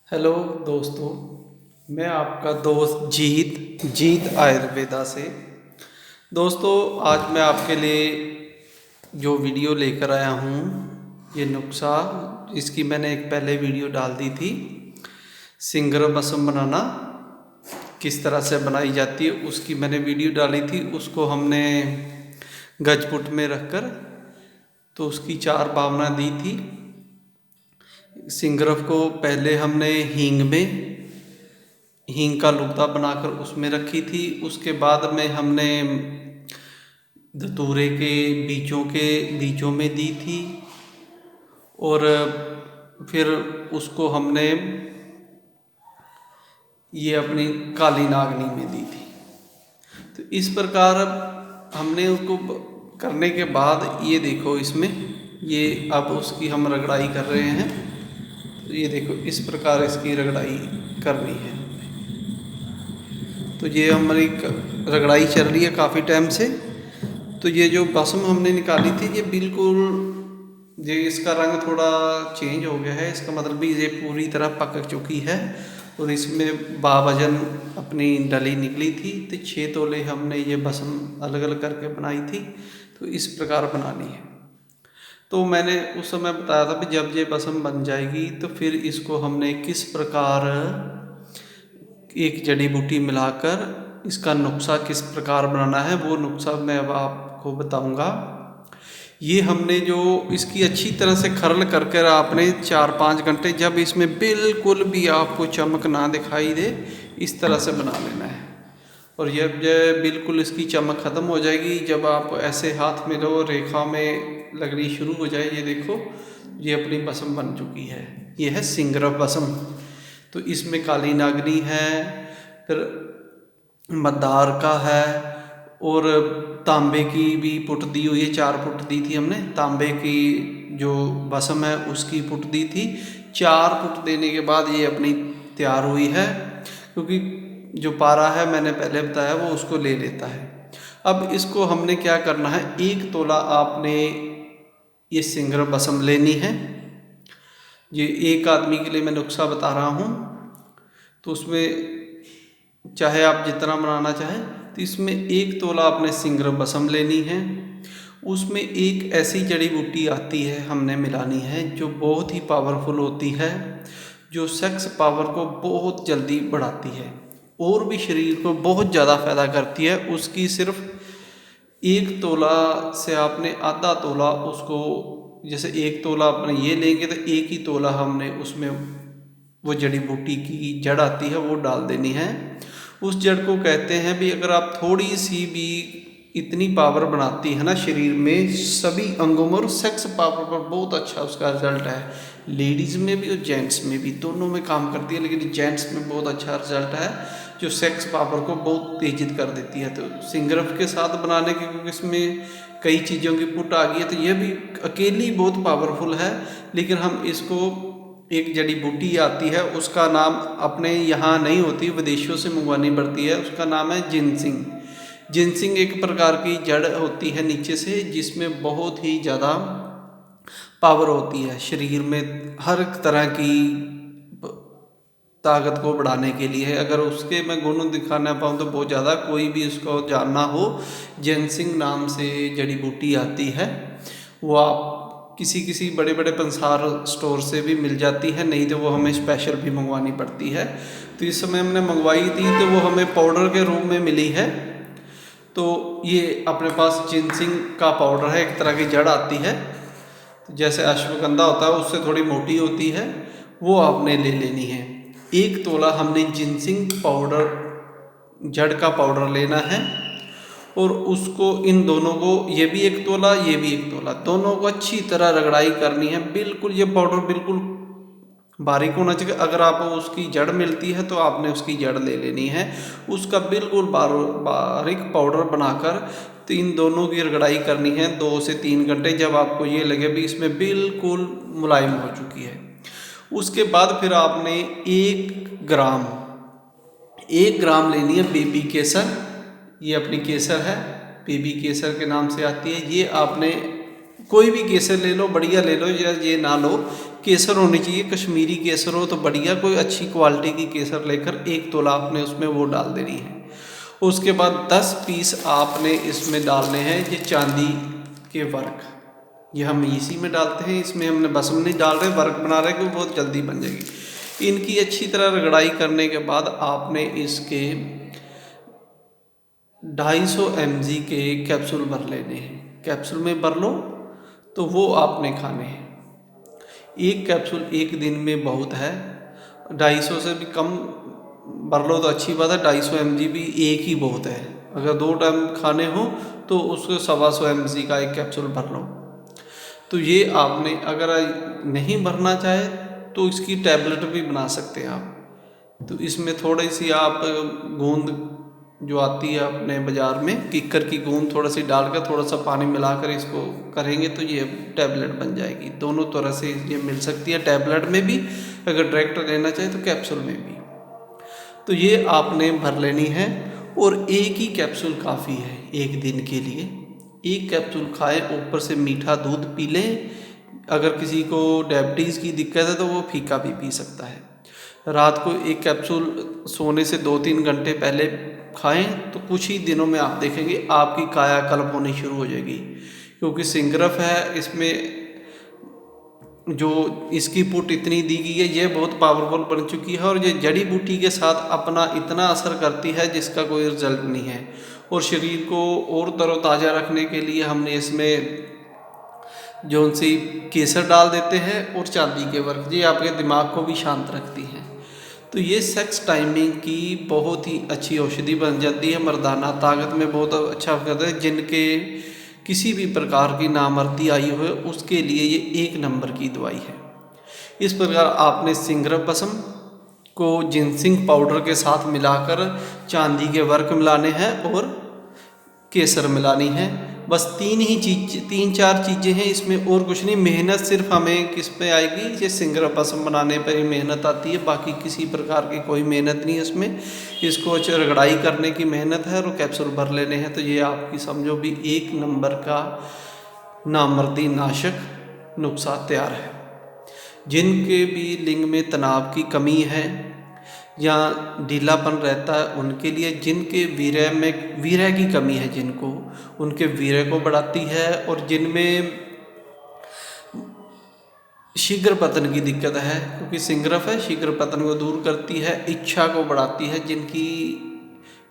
Hello दोस्तों, मैं आपका दोस्त जीत आयुर्वेदा से। दोस्तों, आज मैं आपके लिए जो वीडियो लेकर आया हूँ, ये नुस्खा, इसकी मैंने एक पहले वीडियो डाल दी थी। सिंगर बसम बनाना किस तरह से बनाई जाती है उसकी मैंने वीडियो डाली थी। उसको हमने गजपुट में रखकर तो उसकी 4 भावना दी थी। सिंगरफ को पहले हमने हींग का लुगदा बनाकर उसमें रखी थी। उसके बाद में हमने धतूरे के बीजों में दी थी और फिर उसको हमने ये अपनी काली नागनी में दी थी। तो इस प्रकार हमने उसको करने के बाद ये देखो, इसमें ये अब उसकी हम रगड़ाई कर रहे हैं। तो ये देखो, इस प्रकार इसकी रगड़ाई करनी है। तो ये हमारी रगड़ाई चल रही है काफ़ी टाइम से। तो ये जो बसम हमने निकाली थी, ये बिल्कुल ये इसका रंग थोड़ा चेंज हो गया है। इसका मतलब भी ये पूरी तरह पक चुकी है और इसमें बावजन अपनी डली निकली थी। तो 6 तोले हमने ये बसम अलग अलग करके बनाई थी। तो इस प्रकार बनानी है। तो मैंने उस समय बताया था कि जब ये बसम बन जाएगी तो फिर इसको हमने किस प्रकार एक जड़ी बूटी मिलाकर इसका नुस्खा किस प्रकार बनाना है, वो नुस्खा मैं अब आपको बताऊंगा। ये हमने जो इसकी अच्छी तरह से खरल करके आपने 4-5 घंटे, जब इसमें बिल्कुल भी आपको चमक ना दिखाई दे, इस तरह से बना लेना है। और जब बिल्कुल इसकी चमक ख़त्म हो जाएगी, जब आप ऐसे हाथ में लो, रेखा में लगनी शुरू हो जाए, ये देखो ये अपनी बसम बन चुकी है। ये है सिंगरफ बसम। तो इसमें काली नागनी है, फिर मदार का है और तांबे की भी पुट दी हुई है। 4 पुट दी थी हमने। तांबे की जो बसम है उसकी पुट दी थी। 4 पुट देने के बाद ये अपनी तैयार हुई है, क्योंकि जो पारा है मैंने पहले बताया वो उसको ले लेता है। अब इसको हमने क्या करना है, 1 तोला आपने ये सिंगरफ बसम लेनी है। ये एक आदमी के लिए मैं नुस्खा बता रहा हूँ। तो उसमें चाहे आप जितना बनाना चाहें, तो इसमें 1 तोला आपने सिंगरफ बसम लेनी है। उसमें एक ऐसी जड़ी बूटी आती है, हमने मिलानी है, जो बहुत ही पावरफुल होती है, जो सेक्स पावर को बहुत जल्दी बढ़ाती है और भी शरीर को बहुत ज़्यादा फायदा करती है। उसकी सिर्फ 1 तोला से आपने आधा तोला उसको, जैसे 1 तोला अपने ये लेंगे तो 1 ही तोला हमने उसमें वो जड़ी बूटी की जड़ आती है वो डाल देनी है। उस जड़ को कहते हैं भी, अगर आप थोड़ी सी भी इतनी पावर बनाती है ना शरीर में सभी अंगों में, और सेक्स पावर पर बहुत अच्छा उसका रिजल्ट है। लेडीज़ में भी और जेंट्स में भी, दोनों में काम करती है, लेकिन जेंट्स में बहुत अच्छा रिजल्ट है, जो सेक्स पावर को बहुत तेजित कर देती है। तो सिंगरफ के साथ बनाने के, क्योंकि इसमें कई चीज़ों की पुट आ गई है, तो यह भी अकेली बहुत पावरफुल है। लेकिन हम इसको, एक जड़ी बूटी आती है, उसका नाम अपने यहाँ नहीं होती, विदेशों से मंगवानी पड़ती है। उसका नाम है जिनसिंग। जिनसिंग एक प्रकार की जड़ होती है नीचे से, जिसमें बहुत ही ज़्यादा पावर होती है शरीर में, हर तरह की ताकत को बढ़ाने के लिए है। अगर उसके मैं गुण दिखाना पाऊँ तो बहुत ज़्यादा, कोई भी उसको जानना हो, जिनसिंग नाम से जड़ी बूटी आती है। वो आप किसी बड़े बड़े पंसार स्टोर से भी मिल जाती है, नहीं तो वो हमें स्पेशल भी मंगवानी पड़ती है। तो इस समय हमने मंगवाई थी तो वो हमें पाउडर के रूप में मिली है। तो ये अपने पास जिनसिंग का पाउडर है, एक तरह की जड़ आती है, तो जैसे अश्वगंधा होता है उससे थोड़ी मोटी होती है, वो आपने ले लेनी है। 1 तोला हमने जिनसिंग पाउडर, जड़ का पाउडर लेना है और उसको, इन दोनों को, ये भी 1 तोला, ये भी 1 तोला, दोनों को अच्छी तरह रगड़ाई करनी है। बिल्कुल ये पाउडर बिल्कुल बारीक होना चाहिए। अगर आपको उसकी जड़ मिलती है तो आपने उसकी जड़ ले लेनी है। उसका बिल्कुल बारीक पाउडर बनाकर तो इन दोनों की रगड़ाई करनी है 2 से 3 घंटे, जब आपको ये लगे भी इसमें बिल्कुल मुलायम हो चुकी है। उसके बाद फिर आपने 1 ग्राम लेनी है बेबी केसर। ये अपनी केसर है, बेबी केसर के नाम से आती है। ये आपने कोई भी केसर ले लो, बढ़िया ले लो, या ये ना लो, केसर होनी चाहिए, कश्मीरी केसर हो तो बढ़िया, कोई अच्छी क्वालिटी की केसर लेकर 1 तोला आपने उसमें वो डाल देनी है। उसके बाद 10 पीस आपने इसमें डालने हैं ये चांदी के वर्क, ये हम इसी में डालते हैं, इसमें हमने भस्म नहीं डाल रहे, वर्क बना रहे क्योंकि बहुत जल्दी बन जाएगी। इनकी अच्छी तरह रगड़ाई करने के बाद आपने इसके 250 mg के कैप्सूल भर लेने हैं। कैप्सूल में भर लो तो वो आपने खाने हैं। एक कैप्सूल एक दिन में बहुत है, 250 से भी कम भर लो तो अच्छी बात है, 250 mg भी एक ही बहुत है। अगर 2 टाइम खाने हो तो उसको 125 mg का एक कैप्सूल भर लो। तो ये आपने अगर नहीं भरना चाहे तो इसकी टैबलेट भी बना सकते हैं आप। तो इसमें थोड़ी सी आप गूंद जो आती है अपने बाज़ार में, किक्कर की गूंद थोड़ा सी डालकर थोड़ा सा पानी मिलाकर इसको करेंगे तो ये टैबलेट बन जाएगी। दोनों तरह से ये मिल सकती है, टैबलेट में भी अगर डायरेक्ट लेना चाहे तो कैप्सूल में भी। तो ये आपने भर लेनी है और एक ही कैप्सूल काफ़ी है एक दिन के लिए। एक कैप्सूल खाएं, ऊपर से मीठा दूध पी लें। अगर किसी को डायबिटीज़ की दिक्कत है तो वो फीका भी पी सकता है। रात को एक कैप्सूल सोने से 2-3 घंटे पहले खाएं तो कुछ ही दिनों में आप देखेंगे आपकी कायाकल्प होनी शुरू हो जाएगी। क्योंकि सिंगरफ है, इसमें जो इसकी पुट इतनी दी गई है, ये बहुत पावरफुल बन चुकी है और ये जड़ी बूटी के साथ अपना इतना असर करती है जिसका कोई रिजल्ट नहीं है। और शरीर को और तरोताज़ा रखने के लिए हमने इसमें जो सी केसर डाल देते हैं और चांदी के वर्क, ये आपके दिमाग को भी शांत रखती हैं। तो ये सेक्स टाइमिंग की बहुत ही अच्छी औषधि बन जाती है, मर्दाना ताकत में बहुत अच्छा करता है। जिनके किसी भी प्रकार की नामर्दी आई हो उसके लिए ये 1 नंबर की दवाई है। इस प्रकार आपने सिंगरफ भस्म को जिंसिंग पाउडर के साथ मिलाकर चांदी के वर्क मिलाने हैं और केसर मिलानी है। बस 3-4 चीज़ें हैं, इसमें और कुछ नहीं। मेहनत सिर्फ हमें किस पे आएगी, ये सिंगरफ भस्म बनाने पर ही मेहनत आती है, बाकी किसी प्रकार की कोई मेहनत नहीं है इसमें। इसको रगड़ाई करने की मेहनत है और कैप्सूल भर लेने हैं। तो ये आपकी समझो भी 1 नंबर का नामर्दी नाशक नुस्खा तैयार है। जिनके भी लिंग में तनाव की कमी है या ढीलापन रहता है उनके लिए, जिनके वीर्य की कमी है जिनको, उनके वीर्य को बढ़ाती है, और जिनमें शीघ्र पतन की दिक्कत है, क्योंकि सिंगरफ है, शीघ्र पतन को दूर करती है, इच्छा को बढ़ाती है। जिनकी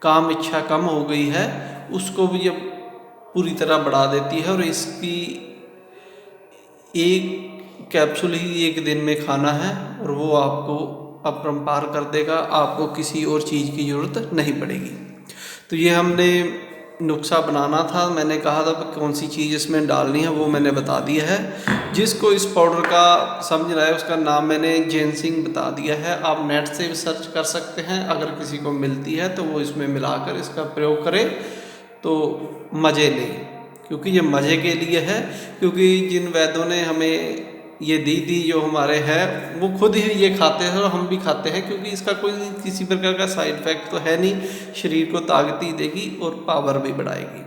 काम इच्छा कम हो गई है उसको भी ये पूरी तरह बढ़ा देती है। और इसकी एक कैप्सूल ही एक दिन में खाना है और वो आपको अपरंपार कर देगा, आपको किसी और चीज़ की ज़रूरत नहीं पड़ेगी। तो ये हमने नुस्खा बनाना था, मैंने कहा था कौन सी चीज़ इसमें डालनी है वो मैंने बता दिया है। जिसको इस पाउडर का समझ रहा है उसका नाम मैंने जिंसिंग बता दिया है। आप नेट से भी सर्च कर सकते हैं, अगर किसी को मिलती है तो वो इसमें मिलाकर इसका प्रयोग करे तो मज़े लें, क्योंकि ये मज़े के लिए है। क्योंकि जिन वैद्यों ने हमें ये दी जो हमारे हैं वो खुद ही ये खाते हैं और हम भी खाते हैं, क्योंकि इसका कोई किसी प्रकार का साइड इफेक्ट तो है नहीं, शरीर को ताकत ही देगी और पावर भी बढ़ाएगी।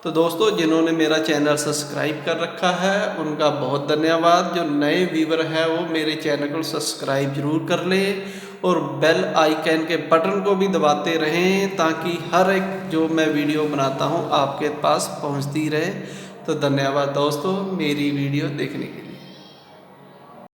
तो दोस्तों, जिन्होंने मेरा चैनल सब्सक्राइब कर रखा है उनका बहुत धन्यवाद। जो नए व्यूवर हैं वो मेरे चैनल को सब्सक्राइब जरूर कर लें और बेल आइकन के बटन को भी दबाते रहें ताकि हर एक जो मैं वीडियो बनाता हूँ आपके पास पहुँचती रहे। तो धन्यवाद दोस्तों मेरी वीडियो देखने के लिए।